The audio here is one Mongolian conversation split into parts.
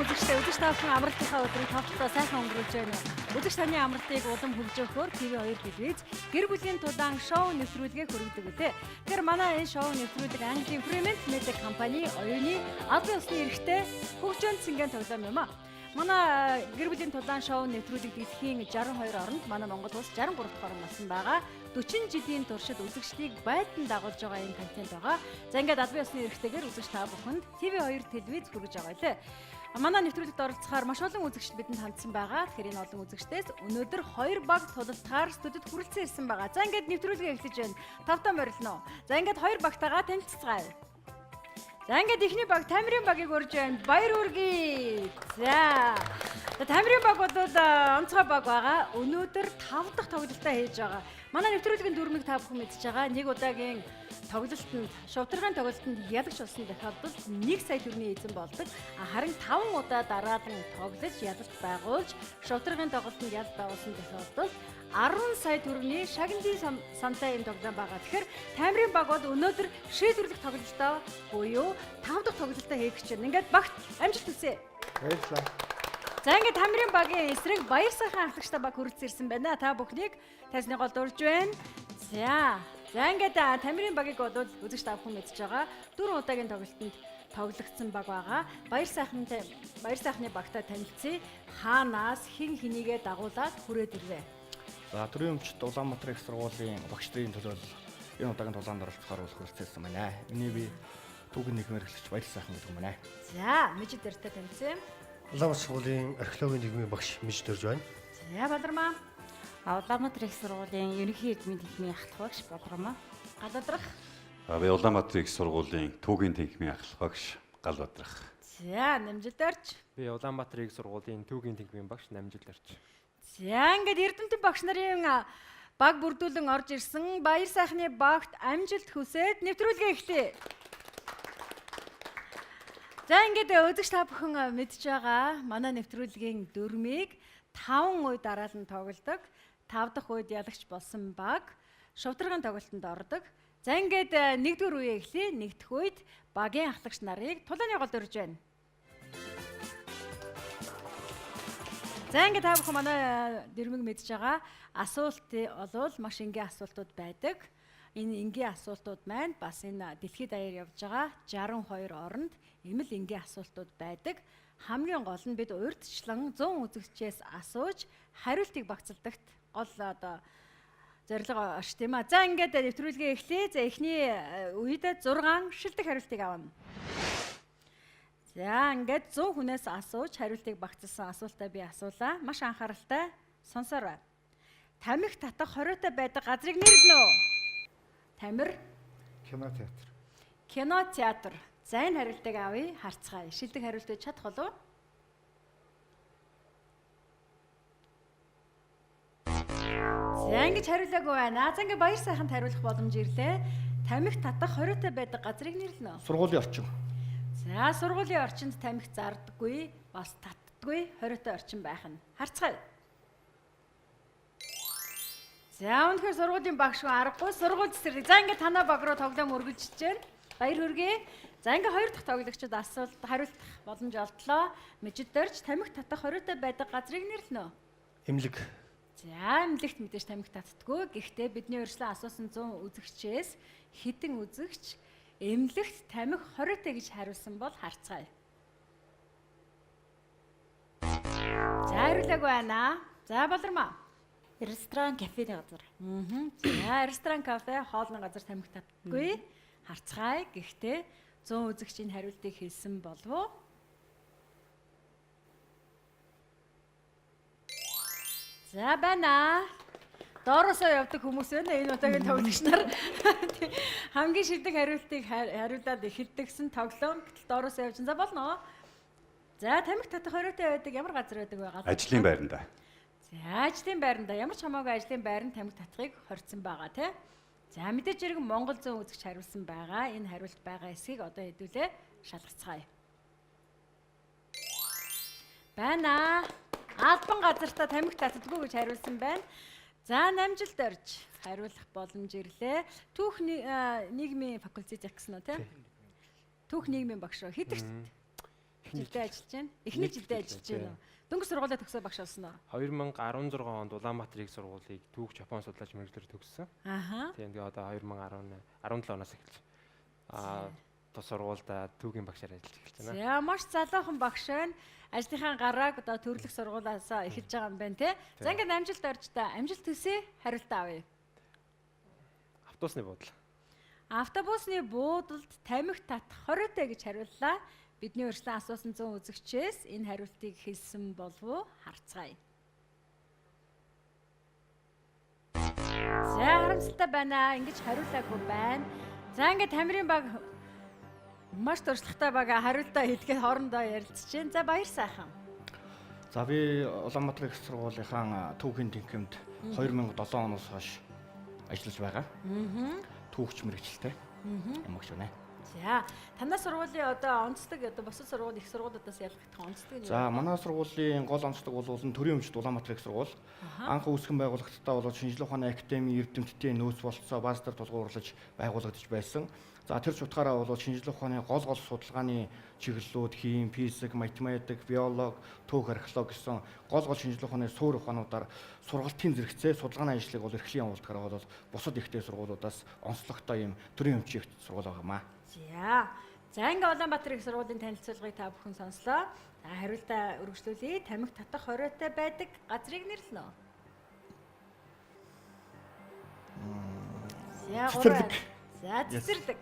үзэгчтэй үзэгч тавхан амралтынхаа өдрийг тавталтаа сайхан өнгөрүүлж байна. Үзэгч таны амралтыг улам хөгжөөхөөр TV2 телевиз гэр бүлийн тулаан шоу нэвтрүүлгээ хүргэдэг үлээ. Тэгэхээр манай энэ шоу нэвтрүүлэг Английн Fremantle Media компани оюуны албан ёсны эрхтэй хөгжөөнд цэнгийн тоглоом юм а. Манай гэр бүлийн тулаан шоу нэвтрүүлэг дэлхийн 62 оронд манай Монгол улс 63 дахь орн болсон байгаа. 40 жилийн туршид үзэгчдийг байдан дагуулж байгаа энэ контент байгаа. За ингээд албан ёсны эрхтэйгээр үзэгч та бүхэнд TV2 телевиз хүргэж байгаа лээ. Манай нэвтрүүлэгт оролцохоор маш олон үзэгчд бидэнд хандсан байгаа. Тэгэхээр энэ олон үзэгчдээс өнөөдөр 2 баг тулалдахаар студид хүрэлцэн ирсэн байгаа. За ингээд нэвтрүүлгээ эхлэж байна. Тавтаа морилно. За ингээд 2 багтайгаа танилццгаая. За ингээд ихний баг Тамирын багийг урьж байна. Баяр үргээ. За Тамирын баг бол онцгой баг байгаа. Өнөөдөр 5 дахь тоглолтоо хийж байгаа. Манай нэвтрүүлгийн дүрмийг та бүхэн мэдж байгаа. Нэг удаагийн тоглолтод шовтыргааны тоглолтод ялагч болсон тохиолдолд 1 сая төгрөгийн эзэн болдог. Харин 5 удаа дараадан тоглож ялалт байгуулж шовтыргааны тоглолтод ялалт байгуулсан тохиолдолд 10 сая төгрөгийн шагналын сантай энэ тоглоом байгаа. Тэгэхээр Тамирын баг бол өнөөдөр шийдвэрлэх тоглолтоо буюу 5 дахь тоглолтоо хийх гэж байна. Ингээд багт амжилт хүсье. Баярлалаа. За ингээд Тамирын багийн эсрэг баяр сайхан ахлагчтай баг хүрэлцэн ирсэн байна. Та бүхнийг тасны гол дурж байна. За ингээд Тамирын багийг бол үзэгч та бүхэн мэдж байгаа. 4 удаагийн тоглолтод тоглогдсон баг байгаа. Баяр сайхны багтаа танилцъя. Хаанаас хэн хэнийгээ дагуулад хүрээд ирвэ? За төрийн өмчт Улаанбаатар их сургуулийн багшдрын төлөөл энэ удаагийн тулаанд оролцохоор хүрэлцээсэн байна. Энийг би түүхэн нэгмээр эхлэж баяр сайхан гэдэг юм байна. За мэжид дэртэй танилцъя. Улаанбаатар сургуулийн археологийн нийгмийн багш Мэж Дөрж байна. За Балармаа. Улаанбаатар их сургуулийн ерөнхий эдмийн техникийн ахлах багш Балармаа. Галбадрах. Би Улаанбаатар их сургуулийн түүхийн техникийн ахлах багш Галбадрах. За Намжил Дорж. Би Улаанбаатар их сургуулийн түүхийн техникийн багш Намжил Дорж. За ингээд Эрдэмтэн багш нарын баг бүрдүүлэн орж ирсэн баяр сайхны багт амжилт хүсээд нэвтрүүлгээ эхлэе. За ингээд үзэгч та бүхэн мэдж байгаа манай нэвтрүүлгийн дүрмийг 5 үе дараалан тоглодог. 5 дахь үед ялагч болсон баг шовтыргааны тоглолтод ордог. За ингээд 1-р үе эхлэе. 1 дахь үед багийн ахлагч нарыг тулааны гол дөрж байна. За ингээд та бүхэн манай дэрмиг мэдж байгаа асуулт олвол маш энгийн асуултууд байдаг. Энэ энгийн асуултууд маань бас энэ дэлхийд даяар явж байгаа 62 оронд эмэл энгийн асуултууд байдаг. Хамгийн гол нь бид урьдчилан 100 үзэгчээс асууж хариултыг багцалдагт гол зорилго орш тийм аа. За ингээд нэвтрүүлгээ эхлэе. За эхний үед 6 шилдэг хариултыг авна. За ингээд 100 хүнээс асууж хариултыг багцсан асуултаа би асуулаа. Маш анхааралтай сонсоорой. Тамхи татах хориотой байдаг газрыг нэрлэнэ үү? Тамир. Кинотеатр. Кинотеатр. За энэ хариултыг авъя. Харцгаая. Шилдэг хариулт өгч чадах болов уу? За ингэж хариулаагүй байна. За ингээд баяр сайханд хариулах боломж ирлээ. Тамхи татах хориотой байдаг газрыг нэрлэнэ үү? Сургуулийн орчин. За сургуулийн орчинд тамхи зардаггүй, бас татдаггүй хориотой орчин байх нь. Харцгаая. За өнөхөр сургуулийн багш аргагүй сургууль цэцэрлэг. За ингээд танаа баг руу тоглоом өргөжж байна. Баяр хүргэе. За ингээд 2 дахь тоглогчид асуулт хариулах боломж олдлоо. Мэжид Дорж тамхи татах хориотой байдаг газрыг нэрлэнэ үү? Эмнэлэг. За эмнэлэгт мэдээж тамхи татдаггүй. Гэхдээ бидний өршлөө асуусан 100 үзэгчээс хэдэн үзэгч эмнэлэгт тамхи хориотой гэж хариулсан бол харцгаая. За хариулаагүй байна. За Балармаа. Ресторан, кафений газар. За ресторан, кафе, хоолны газар тамхи татдаггүй. Харцгаая. Гэхдээ 100 үзэгчийн хариултыг хэлсэн болов уу? За байна. Доороосоо явдаг хүмүүс байна. Энэ удаагийн тоглогч нар хамгийн шилдэг хариултыг хариулаад эхэлдэгсэн тоглоом гэтэл доороосоо явж за болно. За тамхи татах хориотой байдаг ямар газар байдаг вэ? Ажлын байранда. За ажлын байранда ямар ч хамаагүй ажлын байранд тамхи татахыг хорьцсон байгаа тий. За мэдээж хэрэг Монгол 100 үзэгч хариулсан байгаа. Энэ хариулт байгаа эсхийг одоо хэдүүлээ шалгацгаая. Байна. Албан газартаа тамхи татдаггүй гэж хариулсан байна. За Намжил Дорж хариулах боломж ирлээ. Түүх нийгмийн факультет яг гэсэн үү те? Түүх нийгмийн багш хэд ихт? жилдээ ажиллаж байна. Эхний жилдээ ажиллаж байна уу? Дөнгөж сургуулаа төгсөө багш болсон уу? 2016 онд Улаанбаатар их сургуулийг түүх Япон судлаач мэргэжлэр төгссөн. Ааха. Тийм тэгээ одоо 17 оноос эхэлж тус сургуультай түүхийн багшаар ажиллаж эхэлж байна. За маш залуухан багш байна. Ажлынхаа гарааг одоо төрөлх сургуулиас эхэлж байгаа юм байна те. За ингээд амжилт орж та. Амжилт төсөө хариулт авъя. Автобусны буудлаа. Автобусны буудалд тамхи татах хориотой гэж хариуллаа. Бидний өршлөн асуусан 100 үзэгчээс энэ хариултыг хэлсэн болов уу? Харцгаая. За харамсалтай байна. Ингэж хариулаагүй байна. За ингээд Тамирын баг маш туршлагатай байгаа хариултаа хэлгээд хоорондоо ярилцж байна. За баяр сайхан. За би Улаанбаатар их сургуулийнхаа түүхийн тэнхимд 2007 оноос хойш ажиллаж байгаа. Түүхч мэргэжилтэй. Ямагч байна. За танай сургуулийн одоо онцлог одоо бусад сургууль их сургуулиудаас ялгагдах онцлог нь юу? За манай сургуулийн гол онцлог бол төрийн өмчт Улаанбаатар их сургууль. Анх үүсгэн байгуулагдалтаа бол шинжилгээ ухааны академи эрдэмтдийн нөөц болцоо бааз дээр тулгуурлаж байгуулагдаж байсан. За тэр ч утгаараа бол шинжилгээ ухааны гол судалгааны чиглэлүүд хим, физик, математик, биолог, түүх археолог гэсэн гол шинжилгээ ухааны суур ухаануудаар сургалтын зэрэгцээ судалгааны ажлыг бол эрхлэн явуулдагаараа бол бусад ихтэй сургуулиудаас онцлогтой юм төрийн өмчийн сургууль байгаамаа. За ингээ Улаанбаатар их сургуулийн танилцуулгыг та бүхэн сонслоо. За хариултаа өргөжлүүлье. Тамхи татах хориотой байдаг газрыг нэрлэнэ үү? Цэцэрлэг. За цэцэрлэг.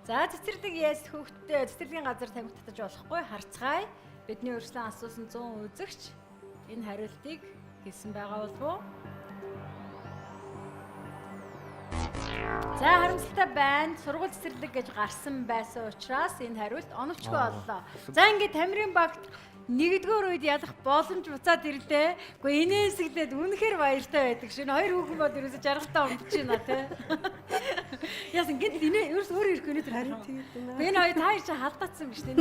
За цэцэрлэг яас хөвгтөө цэцэрлэгийн газар тамхи татаж болохгүй харцгаая. Бидний өршлөн асуусан 100 үзэгч энэ хариултыг хэлсэн байгаа болов уу? За харамсалтай байна. Сургууль цэцэрлэг гэж гарсан байсан учраас энэ хариулт оновчгүй боллоо. За ингээд Тамирын багт нэгдүгээр үед ялах боломж буцаад ирлээ. Гэхдээ инээсгэлээд үнэхээр баяртай байдаг шин. Хоёр хүүхэн бол ерөөсө жаргалтаа өмдөж байна тий. Яасан гэд инээ ерөөс өөр ирэх өнөдөр хариулт тэгээд байна. Энэ хоёр та чи халдаацсан биш тий.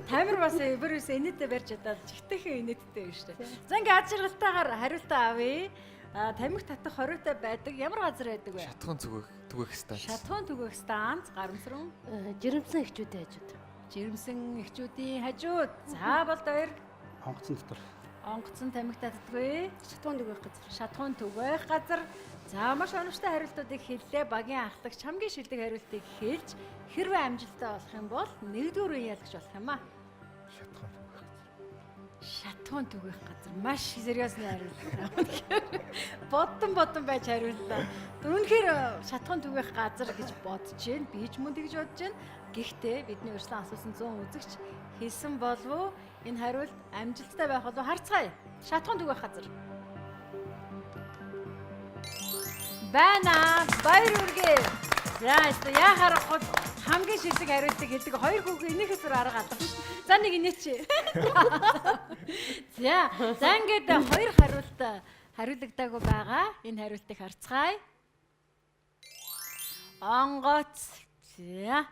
Тамир бас ерөөс инээдээ барьж чадаад жигтэйхэн инээдтэй биш тий. За ингээд ад жаргалтаагаар хариултаа авъя. Тамхи татах хориотой байдаг ямар газар байдаг вэ? Шатхуун түгээх станц. Шатхуун түгээх станц, Гарамсран. Жирэмсэн эхчүүдийн хажууд. Жирэмсэн эхчүүдийн хажууд. За бол хоёр. Онгоцон дотор. Онгоцон тамхи татдаггүй. Шатхуун түгээх газар. Шатхуун түгээх газар. За маш оновчтой хариултуудыг хэллээ. Багийн анхлагч хамгийн шилдэг хариултыг хэлж хэрвээ амжилттай болох юм бол нэгдүгээр үе ялгч болох юм аа. Шатхуун түгээх газар маш сериусны хариулт. Бодон байж хариуллаа. Үнэхээр шатхуун түгээх газар гэж бодож байна. Би ч мөн тэгж бодож байна. Гэхдээ бидний өршлөн асуусан 100 үзэгч хэлсэн болов уу? Энэ хариулт амжилттай байх болов харцгаая. Шатхуун түгээх газар. Байна. Баяр үргээ. За яа харахгүй хамгийн шилдэг хариултыг хэлдэг хоёр хүүхэн энийхээс арга алга. За нэг инээч. За ингээд хоёр хариулт хариулагдаагүй байгаа. Энэ хариултыг харцгаая. Онгоц. За.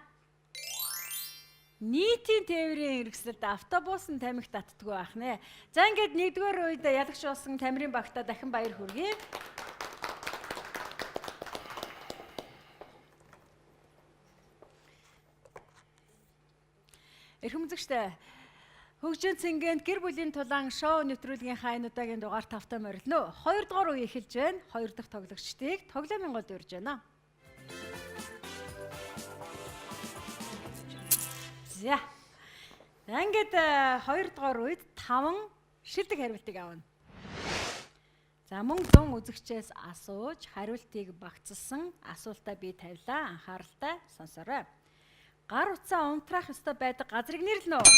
Нийтийн тээврийн хэрэгсэлд автобус нь тамхи татдаггүй байх нэ. За ингээд нэгдүгээр үед ялагч болсон Тамирын багта дахин баяр хүргэе. Эрхэм үзэгчдээ хөгжин цэнгэнд гэр бүлийн тулаан шоу нэвтрүүлгийн хайн удаагийн дугаар тавтай морилно. 2 дугаар үе эхэлж байна. 2 дахь тоглогчдыг тоглоомын голд урьж байна. За. Ингээд 2 дугаар үед 5 шилдэг хариултыг авна. За мөн 100 үзэгчээс асууж хариултыг багцсан асуултаа би тавилаа. Анхааралтай сонсоорой. Гар утсаа унтраах ёстой байдаг газрыг нэрлэнэ үү?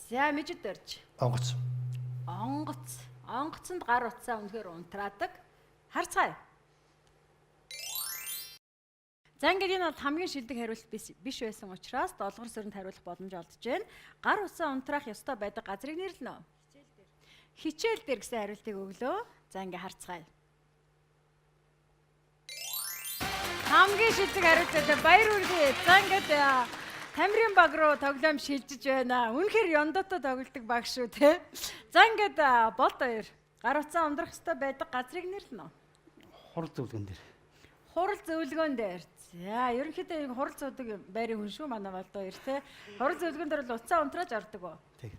За мэжид дөрж. Онгоц. Онгоц. Онгоцонд гар утсаа үнэхээр унтраадаг. Харцгаая. За ингээд энэ бол хамгийн шилдэг хариулт биш байсан учраас долгор сөрөнд хариулах боломж олдож байна. Гар утсаа унтраах ёстой байдаг газрыг нэрлэнэ үү? Хичээл дээр гэсэн хариултыг өглөө. За ингээд харцгаая. Хамгийн шилдэг хариултаа баяр үргээ. За ингээд Тамирын баг руу тоглоом шилжиж байна. Үнэхээр ёндотой тоглодог баг шүү те. За ингээд болд хоёр. Гар утсаа ундрах ёстой байдаг газрыг нэрлэнэ үү? Хурал зөвлөгөн дээр. Хурал зөвлөгөөн дээр. За, ерөнхийдөө энэ хурал зуудаг байрын хүн шүү манай Балд хоёр те. Хурал зөөдгөн дээр л уцаа унтрааж ордог уу? Тэг.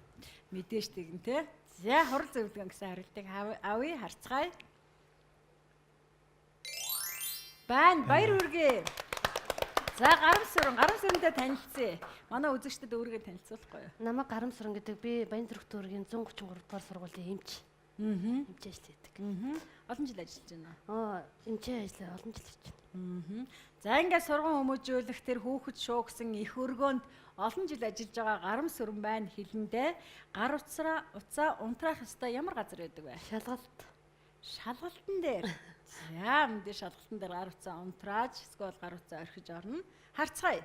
Мэдээж тэгнэ те. За, хурал зөөдгөн гэсэн хариултыг авъя, харцгаая. Байна, баяр хүргэе. За, гарам сүрэнтэй танилцъя. Манай үзэгчдэд өөрийгөө танилцуулахгүй юу? Намайг Гарамсран гэдэг би Баянзүрх дүүргийн 133 дугаар сургуулийн эмч. Эмчээс хийдэг. Олон жил ажиллаж байна. Эмчээ ажиллаа олон жил хийж байна. За, ингээд сургууль хүмүүжүүлэх тэр хүүхэд шуу гэсэн их өргөөнд олон жил ажиллаж байгаа гарам сүрэн байна хилэндээ гар уцаа унтраах ёстой ямар газар байдаг вэ? Шалгалт. Шалгалтан дээр. За, мэдээ шалгалтан дээр гар уцаа унтрааж, эсвэл гар уцаа орхиж орно. Харцгаая.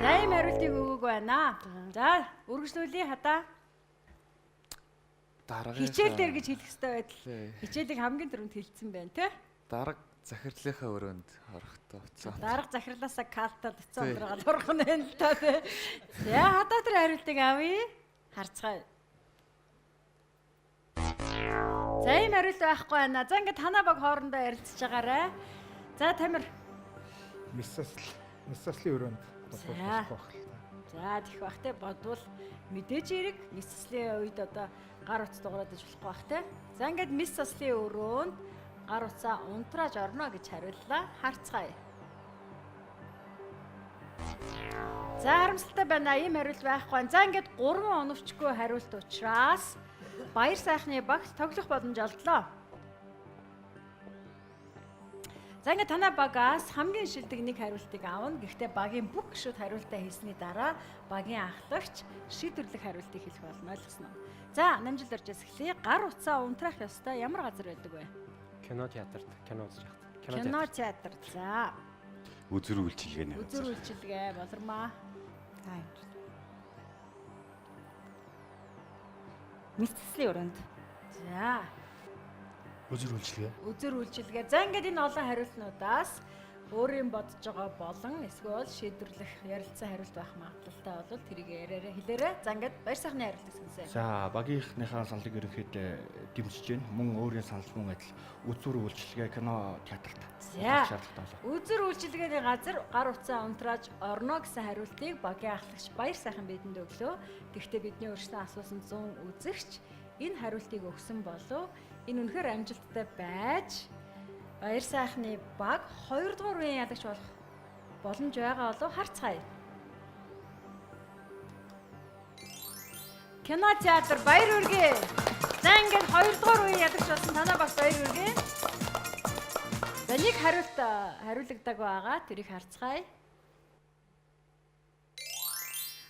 За, ийм хариултыг өгөөг байна. За, үргэлжлүүлье хадаа. Хичээл дээр гэж хэлэх ёстой байтал. Хичээлийг хамгийн түрүүнд хэлсэн байна, тий? Дарга захирлынхаа өрөөнд орохдоо уцаа. Дарга захирлаасаа калтад уцаа ундраад орох нь байна л та тий. За, хадаа тэр хариултыг авъя. Харцгаая. За, ийм хариулт байхгүй байна. За, ингээд танаа баг хоорондоо ярилцж байгаарай. За, Тамир. Мисаслын өрөөнд За. За, тех бах те бодвол мэдээж хэрэг мис заслийн үед одоо гар утас дуурайж болохгүй бах те. За, ингээд мис заслийн өрөөнд гар утсаа унтрааж орно гэж хариуллаа. Харцгаая. За, харамсалтай байна. Ийм хариулт байхгүй байна. За, ингээд 3 оновчгүй хариулт учраас баяр сайхны багт тоглох боломж олдлоо. За, ингээд танаа багаас хамгийн шилдэг нэг хариултыг авна. Гэхдээ багийн бүх гишүүд хариултаа хийсний дараа багийн ахлагч шийдвэрлэх хариултыг хэлэх болно. Ойлгосноо. За, намжилт орж эхлэе. Гар утсаа унтраах ёстой ямар газар байдаг вэ? Кино театрт кино үзэж байхад. Кино театр. За, Үзүр үйлчилгээний үзүр газар. үйлчилгээ болормаа. Мэдсэслийн өрөөнд. За, Үзэр үйлчлэгээ. үзүр үйлчилгээ. За, ингээд энэ олон хариултнуудаас өөрийн бодож байгаа болон эсвэл шийдвэрлэх ярилцсан хариулт байх магадлалтай бол тэрийг яриараа хэлээрэй. За, ингээд баяр сайхны хариултыг сонсъё. За, багийнхныхаа саналыг ерөнхийдөө дэмжиж байна. Мөн өөрийн санал мөн адил үзүр үйлчилгээ кино театрт. За, Шаардлагатай болов. үзүр үйлчилгээний газар гар утсаа унтрааж орно гэсэн хариултыг багийн ахлагч баяр сайхан бидэнд өглөө. Гэхдээ бидний өөрсдөө асуусан 100 үзэгч энэ хариултыг өгсөн болов энэ үнэхээр амжилттай байж баяр сайхны баг 2 дугаар үеийн ялагч болох боломж байгаа болов харцгаая. Кино театр баяр хүргэе. За, ингээд 2 дугаар үеийн ялагч болсон танаа багт баяр хүргэе. За, нэг хариулагддаг байгаа. Тэрийг харцгаая.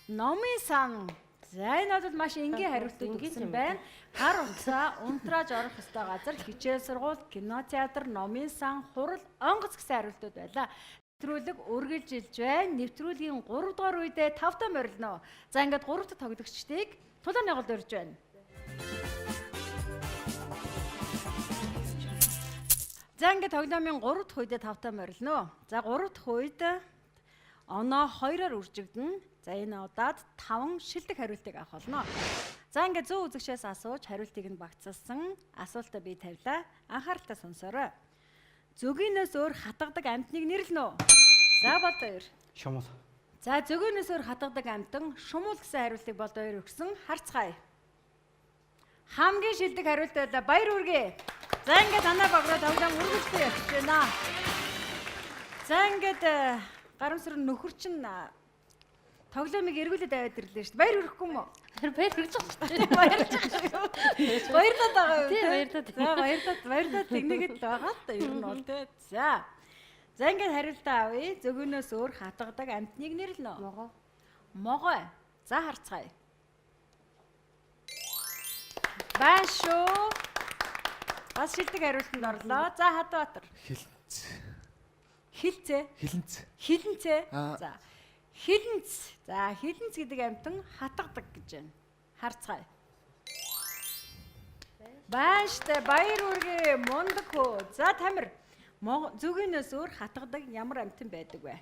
Номын сан. За, энэ бол маш энгийн хариултууд өгсөн байна. Гар утсаа унтрааж орох ёстой газар хичээл сургууль, кино театр, номын сан, хурал, онгоц гэсэн хариултууд байлаа. Нэвтрүүлэг үргэлжилж байна. Нэвтрүүлгийн 3 дугаар үедээ 5 та морилно. За, ингээд 3 дахь тоглогчдыг тулааны голд урьж байна. За, ингээд тоглоомын 3 дахь үедээ 5 та морилно. За, 3 дахь үед оноо 2-оор үржигдэнэ. За, энэ удаад 5 шилдэг хариултыг авах болно. За, ингээд 100 үзэгчээс асууж хариултыг нь багцаасан асуултаа би тавилаа. Анхааралтай сонсоорой. Зөгийнөөс өөр хатгадаг амьтныг нэрлэнэ үү? За, Болд хоёр. Шумал. За, зөгөөнөөс өөр хатгадаг амьтан шумуул гэсэн хариултыг Болд хоёр өгсөн. Харцгаая. Хамгийн шилдэг хариулт байлаа. Баяр хүргэе. За, ингээд танаа баграа тоглоом үргэлжлүүлээ явж байна. За, ингээд Гарамсран нөхөр чинь тоглоомыг эргүүлээд аваад ирлээ шүү дээ. Баяр хүрхгүй юм уу? Баяр хүрч байгаа шүү дээ. Баярлалаа байгаа юу? Тий, баярлалаа. За, баярлалаа тэгнэгэд л байгаа л та ер нь бол тий. За. За, ингээд хариултаа авъя. Зөгөөнөөс өөр хатгадаг амьтныг нэрлэнэ. Могой. За, харцгаая. Бааш шүү. Бас шилдэг хариултанд орлоо. За, Хадбаатар. Хилэнц. Хилцээ. Хилэнц. Хилэнцээ. Аа. За. Хилэнц. За, хилэнц гэдэг амьтан хатгадаг гэж байна. Харцгаая. Бааштай баяр хүргэе. Мундаг хөө. За, Тамир. Зүгийнөөс өөр хатгадаг ямар амьтан байдаг вэ?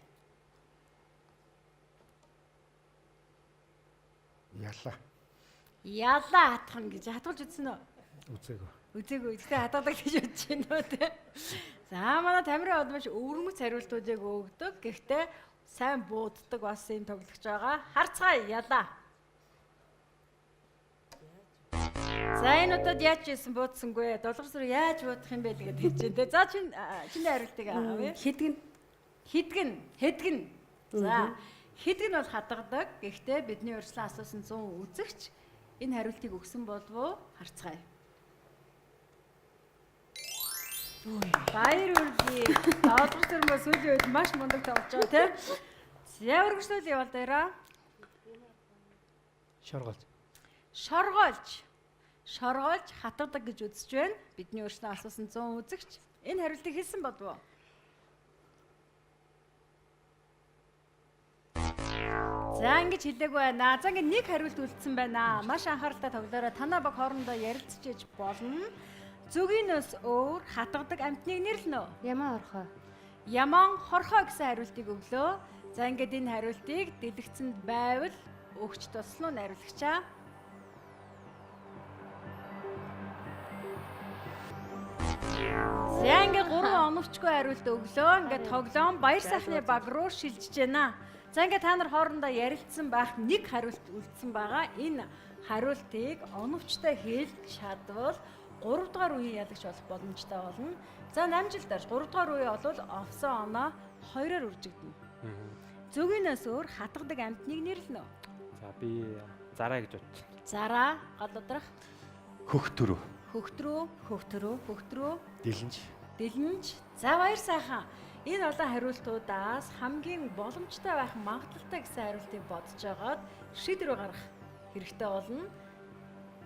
Ялла. Ялла хатхан гэж хатгалж үзсэн үү? Үзээгүй. Үзээгүй. Гэтэ хатаадаг гэж бодож байна уу те. За манай Тамирын од маш өвөрмөц хариултуудыг өгдөг. Гэхдээ сайн бууддаг бас юм тоглож байгаа. Харцгаая ялаа. За энэ удаад яаж ийсэн буудсангүй. Долгор сүр яаж буудах юм бэ гэдэг хэлж байна те. За чиний хариултыг авъя. Хэдгэн. За хэдгэн бол хадгадаг. Гэхдээ бидний урьдчилан асуусан 100 үзэгч энэ хариултыг өгсөн болов уу? Харцгаая. Баяр үргэлээ. Долгор сүрмөө сүүлийн үед маш мундаг тоглож байгаа те. За үргэлжлүүл явал дээраа. Шоргоолж хатгадаг гэж үзэж байна. Бидний урьдчилан асуусан 100 үзэгч энэ хариултыг хэлсэн болов уу? За ингэж хэлээгүй байна. За ингэ нэг хариулт үлдсэн байна. Маш анхааралтай тоглоорой. Танаа баг хоорондоо ярилцчихэж болно. Зүгийнөөс өөр хатгадаг амьтныг нэрлэнэ үү? Яман хорхоо гэсэн хариултыг өглөө. За ингээд энэ хариултыг дэлгэцэнд байвал өгч туслан уу найруулагчаа. За ингээд 3 оновчгүй хариулт өглөө. Ингээд тоглоом баяр сайхны баг руу шилжиж байна. За ингээд та нар хоорондоо ярилцсан байх нэг хариулт үлдсэн байгаа. Энэ хариултыг оновчтой хэлж шадвал 3 дугаар үеийн ялагч болох боломжтой болно. За намжилтаар 3 дугаар үе бол овсон оноо 2-оор үржигдэнэ. Зүгийнээс өөр хатгадаг амьтныг нэрлэнэ үү? За би зараа гэж бодчих. Зараа, гол удрах, хөхтрөө, дэлэнж. За баяр сайхан. Энэ олон хариултуудаас хамгийн боломжтой байх магадлалтай гэсэн хариултыг бодож байгаад шийдвэр гаргах хэрэгтэй болно.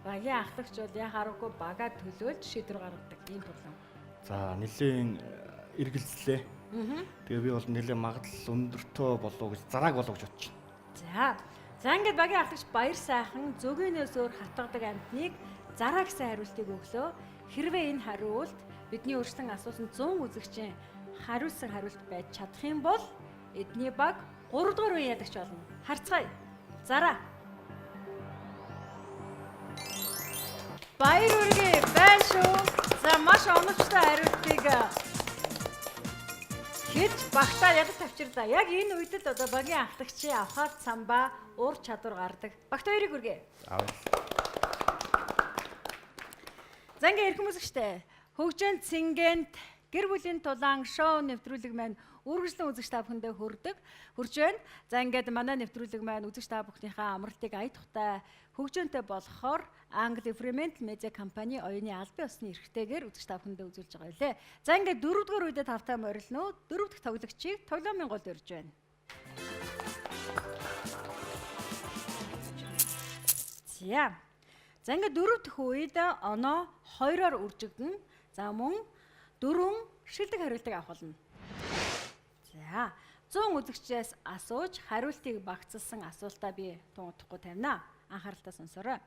Багийн ахлагч бол яхааргүй багаа төлөөлж шийдвэр гаргадаг ийм проблем. За нэлийн эргэлзлээ. Тэгээ би бол нэлийн магадлал өндөртөө болов гэж зарааг болов гэж бодож байна. За ингээд багийн ахлагч баяр сайхан зүгийнээс өөр хатгадаг амьтныг зараа гэсэн хариултыг өглөө. Хэрвээ энэ хариулт бидний өөрсдөн асуусан 100 үзэгчийн хариулсан хариулт байж чадах юм бол эдний баг 3 дугаар үеийн ялагч болно. Харцгаая. Зараа. Баяр үргээ байна шүү. За маш оновчтой хариултыг хэлж багтаа ядаж тавчирлаа. Яг энэ үед л одоо багийн ахлагчийн авхаад самбаа уур чадвар гардаг. Багт хоёрыг үргээ. За ингээ эрхэм үзэгчтэй. Хөгжөөнд Цингэнт гэр бүлийн тулаан шоу нэвтрүүлэг маань үргэлжлэн үзэгч та бүхэндээ хүрж байна. За ингээд манай нэвтрүүлэг маань үзэгч та бүхнийхээ амралтыг ая тухтай хөгжөөнтэй болохоор Англи Fremantle Media компани оюуны албан ёсны эрхтэйгээр үзэгч та бүхэндээ үзүүлж байгаа байлээ. За ингээд 4 дугаар үедээ тавтай морилно. 4 дахь тоглогчийг тоглоомын гол өрж байна. За ингээд 4 дахь үед оноо 2-оор үржигдэнэ. За мөн 4 шилдэг хариултыг авах болно. За 100 үзэгчээс асууж хариултыг багцсан асуултаа би тун удахгүй тавина. Анхааралтай сонсоорой.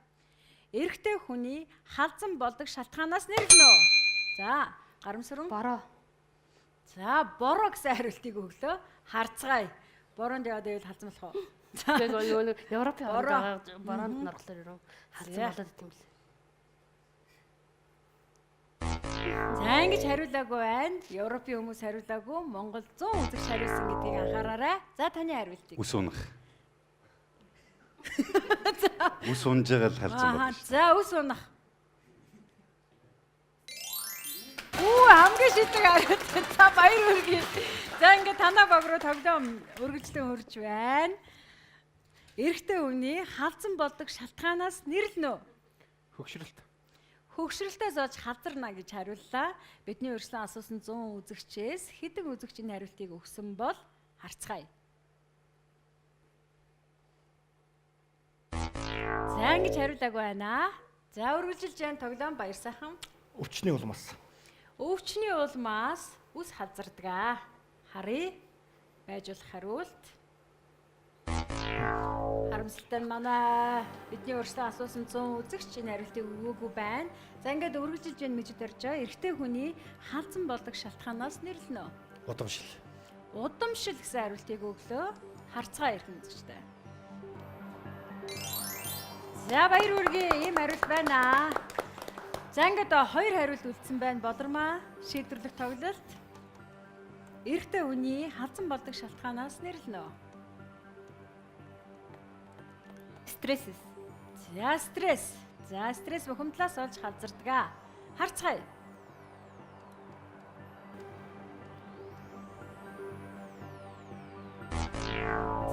Эрэгтэй хүний халзан болдог шалтгаанаас нэрлэнэ үү? За Гарамсран. Бороо. За бороо гэсэн хариултыг өглөө. Харцгаая. Бороонд яваад ивэл халзан болох уу? Тэгээд Европын орнд бороонд нарлаар ирв. Халзан болоод идэм билээ. За ингэж хариулаагүй байна. Европын хүмүүс хариулаагүй. Монгол 100 үзэгч хариулсан гэдгийг анхаараарай. За таны хариултыг. Ус унах. Ус унж байгаа л халзан байна. За ус унах. Хамгийн шийдэг хариулт. За баяр хүргэе. За ингээд танаа баг руу тоглоом үргэлжлэн хурж байна. Эрэгтэй хүний халзан болдог шалтгаанаас нэрлэнэ үү? Хөгшрөлтөөс олж халзарна гэж хариуллаа. Бидний урьдчилан асуусан 100 үзэгчээс хэдэн үзэгчийн хариултыг өгсөн бол харцгаая. За ингэж хариулаагүй байна. За үргэлжилж байна тоглоом баяр сайхан. Өвчний улмаас. Өвчний улмаас үс халзардаг. Харъя. Байж болох хариулт. Харамсалтай нь манай бидний урьдчилан асуусан 100 үзэгч энэ хариултыг өгөөгүй байна. За ингээд үргэлжилж байна гэж ярьж байгаа. Эрэгтэй хүний халзан болдог шалтгаанаас нэрлэнэ үү? Удамшил гэсэн хариултыг өглөө. Харцгаа эрхэм үзэгчтэй. За баяр хүргэе. Ийм хариулт байна. За ингээд хоёр хариулт үлдсэн байна. Болормаа шийдвэрлэх тоглолт. Эрэгтэй хүний халзан болдог шалтгаанаас нэрлэнэ. Стресс. За стресс. За стресс бухимдлаас олж халзардаг. Харцгаая.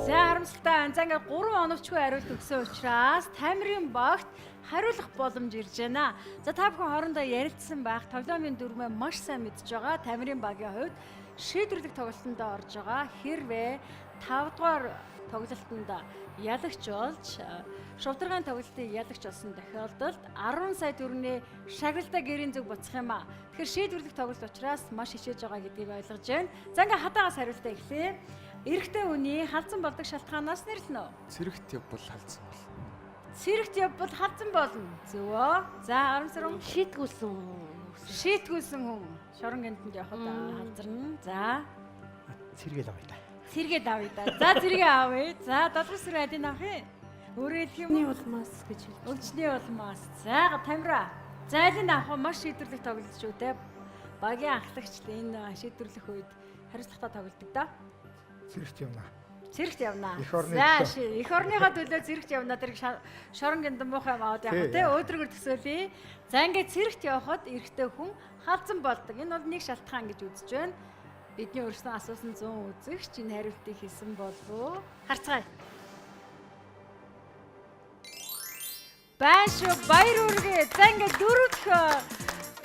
За харамсалтай. За ингээд 3 оновчгүй хариулт өгсөн учраас Тамирын багт хариулах боломж ирж байна. За та бүхэн хоорондоо ярилцсан байх тоглоомын дүрмээ маш сайн мэдж байгаа. Тамирын багийн хувьд шийдвэрлэх тоглолтод орж байгаа. Хэрвээ 5 дугаар тоглолтод ялагч болж шувдаргаан тоглолтыг ялагч болсон тохиолдолд 10 сая төгрөгийн шагналтай гэрийн зүг буцах юм а. Тэгэхээр шийдвэрлэх тоглолт учраас маш хичээж байгаа гэдгийг ойлгож байна. За ингээд хатаагаас хариултаа эхлэе. Эрэгтэй хүний халзан болдог шалтгаанаас нэрлэнэ. Цэрэгт явбал халдсан бол. Цэрэгт явбал халзан болно. Зөвөө. За харамсран шийтгүүлсэн хүн шорон гэнтэнд явахад халзарна. За Цэргээл авъя та. цэргээд авъя да. За цэргээ авъя. За 7 сарын адын авах юм. Өөрөө хэлэх юм уу? Улмаас гэж хэлж. Өвчний улмаас. За Тамира. За алийг авах маш шийдвэрлэх тоглолт шүү те. Багийн ахлагч энэ шийдвэрлэх үед хариуцлагатай тоглодог да. Зэрэгт явна. Зэрэгт явна. Эх орны За төлөө. эх орныхоо төлөө зэрэгт явна. Тэр шорон гэнтэн муухай аваад явах те. Өөдрөгөр төсөөлье. За ингээд зэрэгт явхад эрэгтэй хүн халзан болдог. Энэ бол нэг шалтгаан гэж үзэж байна. Бидний өөрсдөө асуусан 100 үзэгч энэ хариултыг хэлсэн болов уу? Харцгаая. Бааш баяр үргээ. За ингээд дөрөвдөх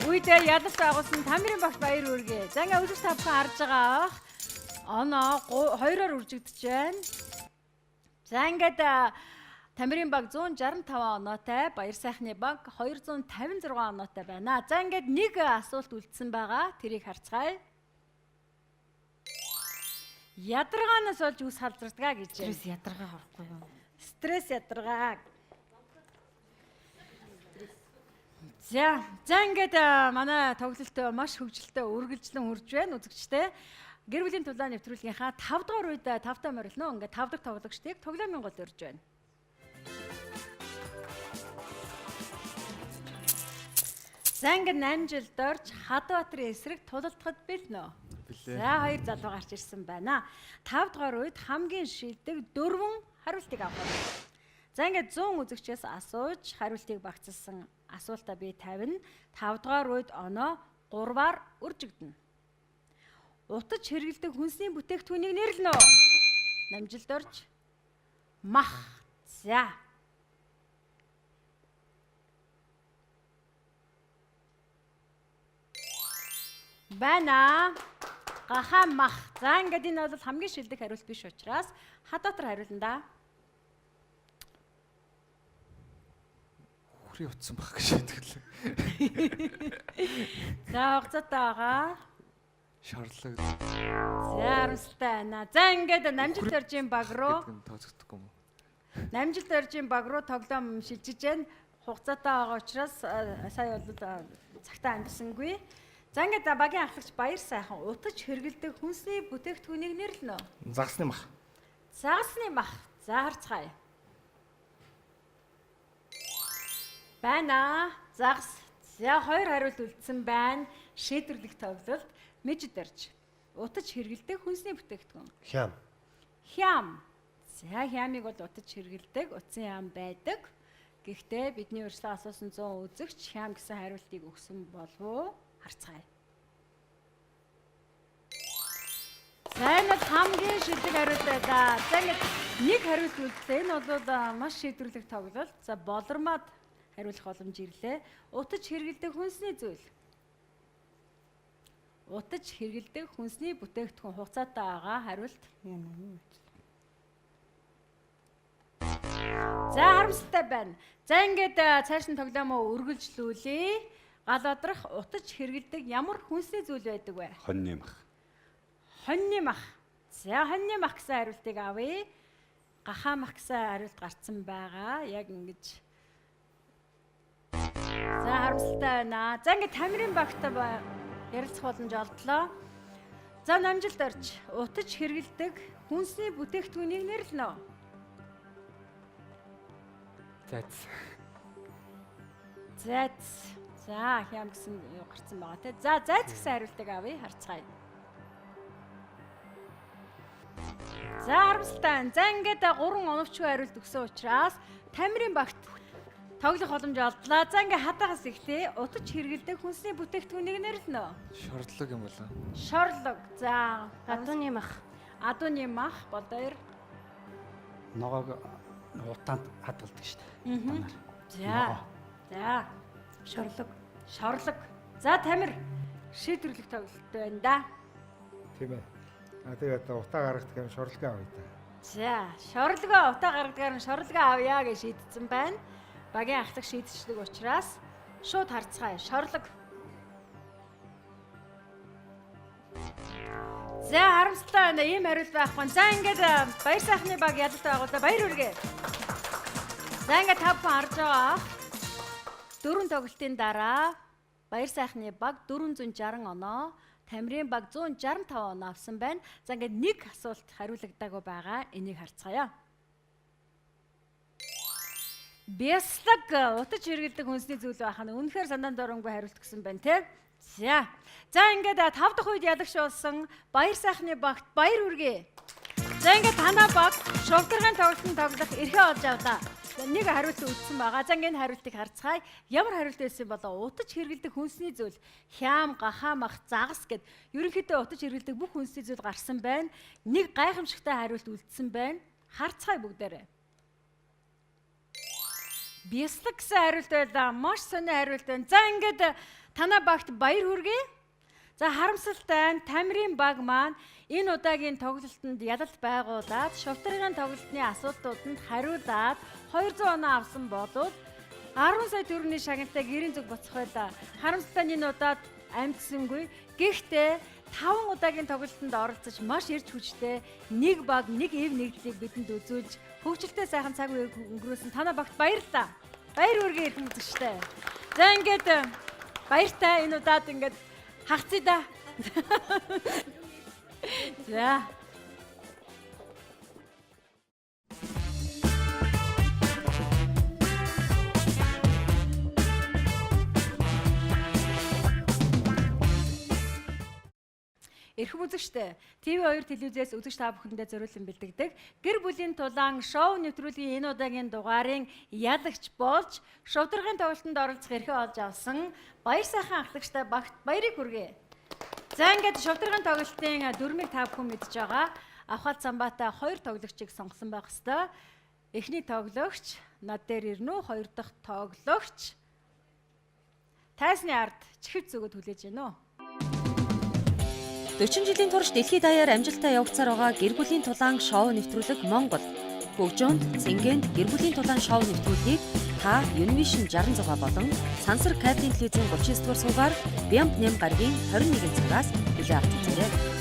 үедээ ялалт байгуулсан Тамирын багт баяр үргээ. За ингээд үзэж та бүхэн харж байгаа. Оноо 2-оор үржигдэж байна. За ингээд Тамирын баг 165 оноотой, Баяр сайхны баг 256 оноотой байна. За ингээд нэг асуулт үлдсэн байгаа. Тэрийг харцгаая. Ядаргаанаас болж үс халдвардаг гэж байна. Стресс ядаргаа харахгүй юу? Стресс ядаргаа. За ингээд манай тоглолт маш хөгжилтэй үргэлжлэн үрж байна үзэгчтэй. Гэр бүлийн тулаан нэвтрүүлгийнхаа 5 дугаар үед 5 морилно. Ингээд 5 дахь тоглогчдыг тоглоомын гол өрж байна. За ингээд 8 жил дорж Хадбаатарын эсрэг тулалдахад бэлнэ. За хоёр залуу гарч ирсэн байна. 5 дугаар үед хамгийн шилдэг 4 хариултыг авах. За ингээд 100 үзэгчээс асууж хариултыг багцсан асуултаа би тавина. 5 дугаар үед оноо 3-аар үржигдэнэ. Утаж хэрэглэдэг хүнсний бүтээгдэхүүнийг нэрлэнэ. Намжилт орж мах. За. Бана. Гаха мах. За ингээд энэ бол хамгийн шилдэг хариулт биш учраас Хадбаатар хариулна да. Хүрээ утсан баг гэж хэлдэг. За хугацаатай байгаа. Шарлаг За харамсалтай байна. За ингээд намжилт оржийн баг руу тооцогдохгүй юм уу? намжилт оржийн баг руу тоглоом шилжиж байна. Хугацаатай байгаа учраас сая бол цагтаа амжсангүй. За ингээд багийн ахлагч Баяр сайхан утаж хэрэглэдэг хүнсний бүтээгдэхүүнийг нэрлэнэ. Загсны мах. Загсны мах. За харцгаая. Байна. Загс. За хоёр хариулт үлдсэн байна. Шийдвэрлэх тоглолт мэжид орж. Утаж хэрэглэдэг хүнсний бүтээгдэхүүн. Хям. Хям. За хямыг бол утаж хэрэглэдэг утсан яам байдаг. Гэхдээ бидний өөрсдөө асуусан 100 үзэгч хям гэсэн хариултыг өгсөн болов уу? Харцгаая. За энэ бол хамгийн шилдэг хариулт байлаа. За ингээд нэг хариулт үлдлээ. Энэ бол маш шийдвэрлэх тоглолт. За болормоод хариулах боломж ирлээ. Утаж хэрэглэдэг хүнсний зүйл. Утаж хэрэглэдэг хүнсний бүтээгдэхүүн хугацаатай байгаа хариулт. За харамсалтай байна. За ингээд цааш нь тоглоомоо үргэлжлүүлье. Гал одрах утаж хэрэглэдэг ямар хүнсний зүйл байдаг вэ? Хоньны мах. Хоньны мах. За хоньны мах гэсэн хариултыг авъя. Гахаа мах гэсэн хариулт гарцсан байгаа. Яг ингэж. За харамсалтай байна. За ингээд Тамирын багтаа ярилцах боломж олдлоо. За намжилт орж утаж хэрэглэдэг хүнсний бүтээгдэхүүнийг нэрлэнэ. Зайц. Зайц. За хям гэсэн юу гарсан байгаа те. За зайц гэсэн хариултыг авъя харцгаая. За харамсалтай. За ингээд 3 оновчгүй хариулт өгсөн учраас Тамирын багт тоглох боломж олдлаа. За ингээд хатаагаас ихтэй утаж хэргэлдэг хүнсний бүтээгдэхүүнийг нэрлэнэ. Шордлог юм болоо. Шорлог. За Гадууны мах. адууны мах бодоор. Ногоог утаанд хадгалдаг шүү дээ. За. За. Шорлог. За Тамир шийдвэрлэх тоглолт байна да. Тийм ээ. Тэгээд утаа гаргах гэхээр шорлогоо авъя та. За, шорлогоо утаа гаргагаар нь шорлогоо авъя гэж шийдсэн байна. Багийн ахлах шийдчихдэг учраас шууд харцгаая. Шорлог. За, харамсалтай байна. Ийм хариулт байхгүй. За, ингээд баяр сайхны баг ядалтай байгууллаа. Баяр хүргэе. За, ингээд 5 хүн харж байгаа. 4 тоглолтын дараа баяр сайхны баг 460 оноо, Тамирын баг 165 оноо авсан байна. За ингээд нэг асуулт хариулагдаагүй байгаа. Энийг харцгаая. Бяслаг утаж хэргэлдэг хүнсний зүйл байх нь үнэхээр сандаанд оронгүй хариулт гэсэн байна те. За. За ингээд 5 дахь үед ялагч болсон баяр сайхны багт баяр хүргэе. За ингээд танаа баг шовдрын тоглолтод тоглох эрхээ олж авлаа. Нэг хариулт өгсөн байгаа. За ингээд хариултыг харцгаая. Ямар хариулт байсан болоо утаж хэргэлдэг хүнсний зүйл хям, гахаа, мах, загас гэд ерөнхийдөө утаж хэргэлдэг бүх хүнсний зүйл гарсан байна. Нэг гайхамшигтай хариулт үлдсэн байна. Харцгаая бүгдээрээ. Бяслаг гэсэн хариулт байлаа. Маш сонио хариулт байна. За ингээд танаа багт баяр хүргэе. За харамсалтай Тамирын баг маань энэ удаагийн тоглолтод ялалт байгуулад шовдрын тоглолтны асуултууданд хариулаад 200 оноо авсан болоод 10 сая төгрөгийн шагналтай гэрийн зүг боцох байлаа. Харамсалтай энэ удаад амжсангүй. Гэхдээ 5 удаагийн тоглолтод оролцож маш эрч хүчтэй нэг баг нэг эв нэгдлийг бидэнд үзүүлж хөгжилтэй сайхан цаг үеийг өнгөрөөсөн танаа багт баярлалаа. Баяр хүргэе ирхэн үзэгчтэй. За ингээд баяртай энэ удаад ингээд хагцъя да. За. Эрхэм үзэгчтэй, TV2 телевизээс үзэгч та бүхэндээ зориулсан бэлтгэдэг гэр бүлийн тулаан шоу нэвтрүүлгийн энэ удаагийн дугаарын ялагч болж шовдрын тоглолтод оролцох эрхээ олж авсан баяр сайхан ахлагчтай багт баярыг хүргэе. За ингээд шовдрын тоглолтын дүрмийг та бүхэн мэдж байгаа. Авхал Цамбаатай 2 тоглогчийг сонгосон байх ёстой. Эхний тоглогч над дээр ирнэ үү? 2 дахь тоглогч тайсны ард чихэв зүгөд хүлээж гинэ үү? 40 жилийн турш дэлхийд даяар амжилттай явагцаар байгаа гэр бүлийн тулаан шоу нэвтрүүлэг Монгол. Хөгжөөнд, цэнгэнд гэр бүлийн тулаан шоу нэвтрүүлгийг та Univision 66 болон Сансар кабелийн телевизийн 39 дугаар суугаар Бямб 8 гарагийн 21 цагаас билээ авч үзээрэй.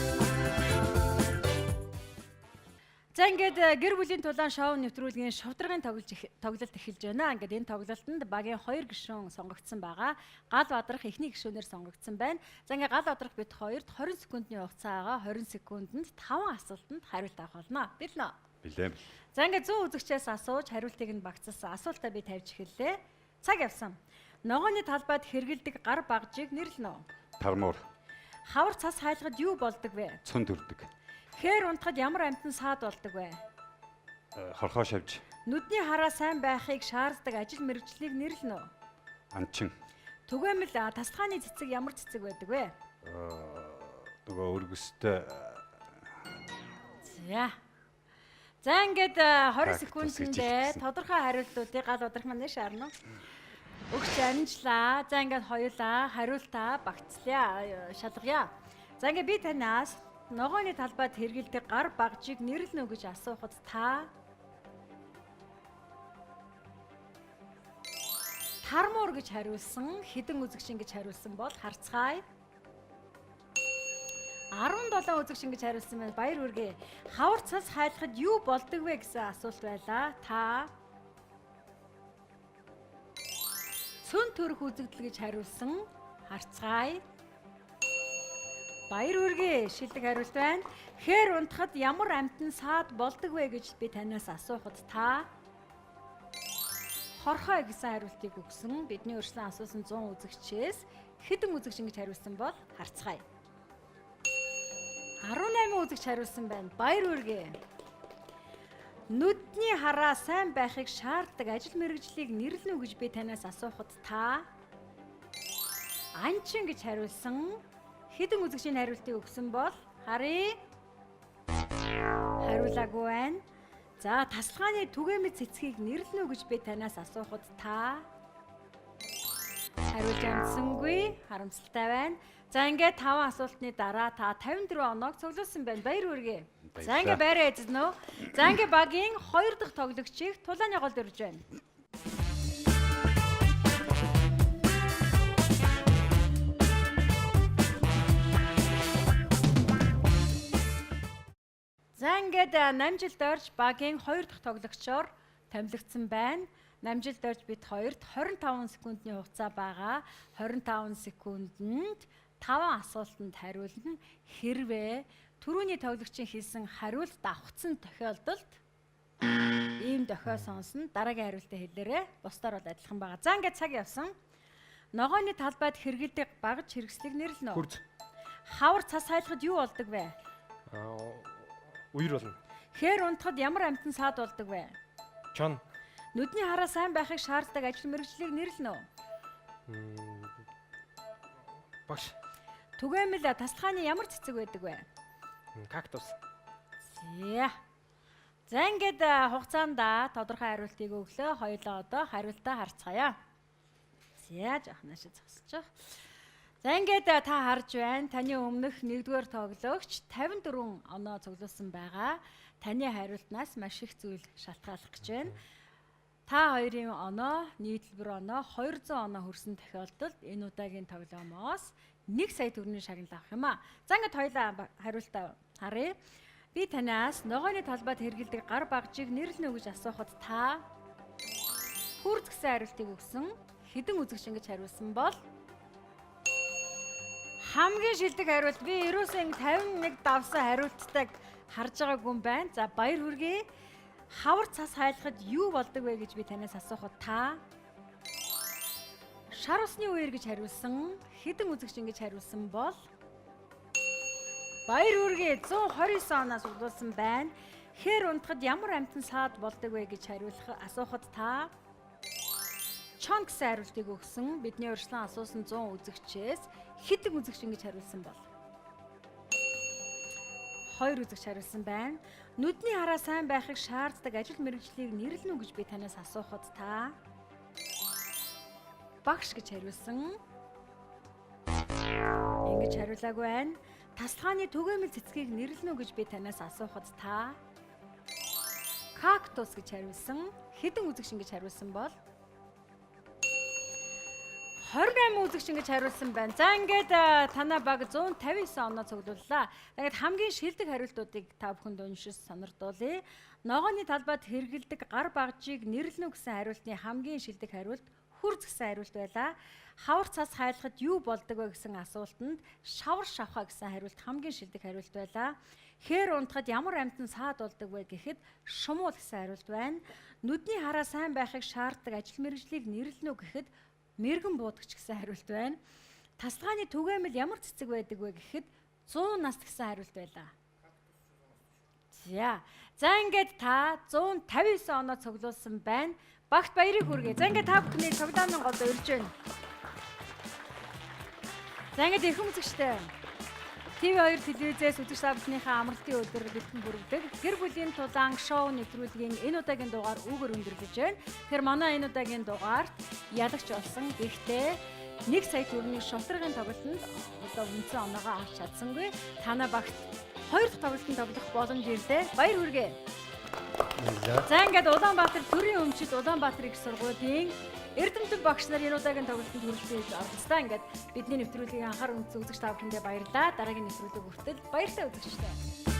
За ингээд гэр бүлийн тулаан шоу нэвтрүүлгийн шовдрын тоглолт эхэлж байна. Ингээд энэ тоглолтод багийн 2 гишүүн сонгогдсон байгаа. Гал бадрах эхний гишүүнээр сонгогдсон байна. За ингээд гал бадрах бид хоёрт 20 секундны хугацаа байгаа. 20 секундэд 5 асуултанд хариулт авах болно. Билнэ? Билээ. За ингээд 100 үзэгчээс асууж хариултыг нь багцсан. Асуултаа би тавьж эхэллээ. Цаг явсан. Ногооны талбайд хэргэлдэг гар багжийг нэрлэнэ үү? Тармуур. Хавар цас хайлгад юу болдог вэ? Цон төрдөг. Хээр унтахад ямар амьтан саад болдог вэ? Хорхоо шавж. Нүдний хараа сайн байхыг шаарддаг ажил мэргэжлийг нэрлэнэ үү? Анчин. Түгээмэл тасалгааны цэцэг ямар цэцэг байдаг вэ? Нөгөө өргөстэй. За. За ингээд 20 секундэд тодорхой хариултуудыг гал удрах маань шаарна. Өгч амжлаа. За ингээд хоёулаа хариултаа багцлаа. Шалгая. За ингээд би танаас ногооны талбайд хэргэлдэг гар багжийг нэрлэнэ үү гэж асуухад та тармуур гэж хариулсан, хэдэн үзэгч ингэж хариулсан бол харцгаая. 17 үзэгч ингэж хариулсан байна. Баяр хүргэе. Хавар цас хайлахад юу болдог вэ гэсэн асуулт байлаа. Та цөн төрөх үзэгдэл гэж хариулсан. Харцгаая. Баяр хүргэе. Шилдэг хариулт байна. Хээр унтахад ямар амьтан саад болдог вэ гэж би танаас асуухад та хорхой гэсэн хариултыг өгсөн бидний өршлөн асуусан 100 үзэгчээс хэдэн үзэгч ингэж хариулсан бол харцгаая. 18 үзэгч хариулсан байна. Баяр хүргэе. Нүдний хараа сайн байхыг шаарддаг ажил мэргэжлийг нэрлэнэ үү гэж би танаас асуухад та анчин гэж хариулсан. Хэдэн үзэгчийн хариултыг өгсөн бол харъя. Хариулаагүй байна. За тасалгааны түгээмэл цэцгийг нэрлэнэ үү гэж би танаас асуухад та хариулж амжсангүй. Харамсалтай байна. За ингээд 5 асуултны дараа та 54 оноог цуглуулсан байна. Баяр хүргэе. За ингээд байраа эзнэ үү. За ингээд багийн 2 дахь тоглогчийг тулааны голд өрж байна. За ингээд намжилт орж багийн 2 дахь тоглогчоор томилогдсон байна. Намжилт орж бид хоёрт 25 секундны хугацаа байгаа. 25 секундэд 5 асуултанд хариулна. Хэрвээ түрүүний тоглогчийн хэлсэн хариулт давхцсан тохиолдолд ийм дохио сонсно. Дараагийн хариултаа хэлээрэй. Бусдаар бол адилхан байгаа. За ингээд цаг явсан. Ногооны талбайд хэрэгэлдэг багж хэрэгслийг нэрлэнэ үү? Хурц. Хавар цас хайлахад юу болдог вэ? Үер болно. Хээр унтахад ямар амтан саад болдог вэ? Чон. Нүдний хараа сайн байхыг шаарддаг ажил мэргэжлийг нэрлэнэ үү? Багш. Түгээмэл тасалгааны ямар цэцэг байдаг вэ? Кактус. За ингээд хугацаанд тодорхой хариултыг өглөө. Хоёулаа одоо хариултаа харцгаая. За жоох наашаа зогсож. За ингээд та харж байна. Таны өмнөх 1-р тоглогч 54 оноо цуглуулсан байгаа. Таны хариултнаас маш их зүйл шалтгааллах гэж байна. Та хоёрын оноо, нийтлбэр оноо 200 оноо хүрсэн тохиолдолд энэ удаагийн тоглоомоос 1 сая төгрөгийн шагнал авах юм аа. За ингээд хоёулаа хариултаа харъя. Би танаас ногооны талбайд хэрэгэлдэг гар багжийг нэрлэнэ үү гэж асуухад та хурц гэсэн хариултыг өгсөн. Хэдэн үзэгч ингэж хариулсан бол хамгийн шилдэг хариулт. Би ерөөсөө 51 давсан хариулттайг харж байгаагүй юм байна. За баяр хүргэе. Хавар цас хайлахад юу болдог вэ гэж би танаас асуухад та шар усны үеэр гэж хариулсан. Хэдэн үзэгч ингэж хариулсан бол баяр хүргэе. 129 оноос цуглуулсан байна. Хээр унтахад ямар амтан саад болдог вэ гэж асуухад та чон гэсэн хариултыг өгсөн. Бидний урьдчилан асуусан 100 үзэгчээс хэдэн үзэгч ингэж хариулсан бол 2 үзэгч хариулсан байна. Нүдний хараа сайн байхыг шаарддаг ажил мэргэжлийг нэрлэнэ үү гэж би танаас асуухад та багш гэж хариулсан. Ингэж хариулаагүй байна. Тасалгааны түгээмэл цэцгийг нэрлэнэ үү гэж би танаас асуухад та кактус гэж хариулсан. Хэдэн үзэгч ингэж хариулсан бол 28 үзэгч ингэж хариулсан байна. За ингээд танаа баг 159 оноо цуглууллаа. Тэгээд хамгийн шилдэг хариултуудыг та бүхэнд уншиж сонирдуулъя. Ногооны талбайд хэрэгэлдэг гар багжийг нэрлэнэ гэсэн хариултны хамгийн шилдэг хариулт хурц гэсэн хариулт байлаа. Хавар цас хайлахад юу болдог вэ гэсэн асуултанд шавар шавхаа гэсэн хариулт хамгийн шилдэг хариулт байлаа. Хээр унтахад ямар амтан саад болдог вэ гэхэд шумуул гэсэн хариулт байна. Нүдний хараа сайн байхыг шаарддаг ажил мэргэжлийг нэрлэнэ үү гэхэд мэргэн буудагч гэсэн хариулт байна. Тасалгааны түгээмэл ямар цэцэг байдаг вэ гэхэд 100 наст гэсэн хариулт байлаа. За ингээд та 159 оноо цуглуулсан байна. Багт баярыг хүргэе. За ингээд та бүхний цуглааны голд өрж байна. За ингээд их хүмүүсттэй. TV2 телевизээс үзэгч та бүхнийхээ амралтын өдөр бэлтгэн бүрддэг гэр бүлийн тулаан шоу нэвтрүүлгийн энэ удаагийн дугаар үгээр өндөрлөж байна. Тэгэхээр манай энэ удаагийн дугаарт ялагч болсон. Гэхдээ 1 сая төгрөгийн шултыргын тоглолтод одоо үнцэн оноогоо авч чадсангүй. Танаа багт 2 дахь тоглолтод тоглох боломж ирлээ. Баяр хүргэе. За ингээд Улаанбаатар төрийн өмчид Улаанбаатар их сургуулийн Эрдэмтэн багш нар энэ удаагийн тоглолтод хүрэлцэж оролцлоо. Ингээд бидний нэвтрүүлгийн анхаар үзэгч та бүхэндээ баярлалаа. Дараагийн нэвтрүүлэг хүртэл баяртай үзэгчтэй.